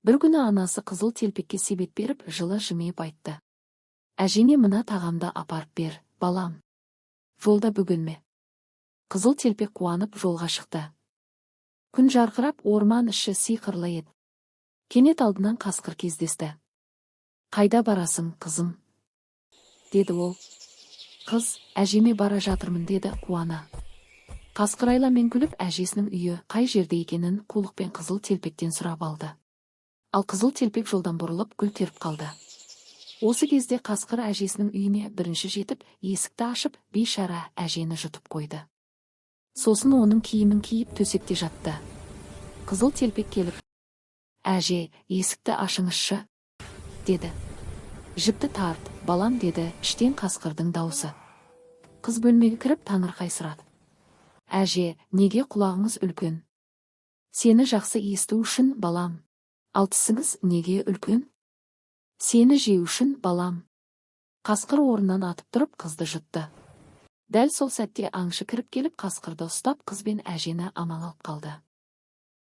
Бір күні анасы қызыл телпекке себет беріп, жылы жымиып айтты. Әжеңе мына тағамды апарып бер, балам. Жолда бөгелме. Қызыл телпек қуанып жолға шықты. Күн жарқырап, орман іші сиқырлы еді. Кенет алдынан қасқыр кездесті. Қайда барасың, қызым? Деді ол. Қыз, әжеме бара жатырмын, деді қуана. Қасқыр айламен күліп, әжесінің үйі қай жерде екенін қулықпен қызыл телпектен сұрап алды. Ал қызыл телпек жолдан бұрылып гүл теріп қалды. Осы кезде қасқыр әжесінің үйіне бірінші жетіп, есікті ашып, бейшара әжені жұтып қойды. Сосын оның киімін киіп төсекте жатты. Қызыл телпек келіп, әже, есікті ашыңызшы, деді. Жіпті тарт, балам, деді іштен қасқырдың даусы. Қыз бөлмеге кіріп таңырқай сұрады. Әже, неге құлағыңыз үлкен? Сені жақсы есту үшін, балам. Ал тісіңіз неге үлкен? Сені жеу үшін, балам. Қасқыр орнынан атып тұрып қызды жұтты. Дәл сол сәтте аңшы кіріп келіп қасқырды ұстап, қыз бен әжені аман алып қалды.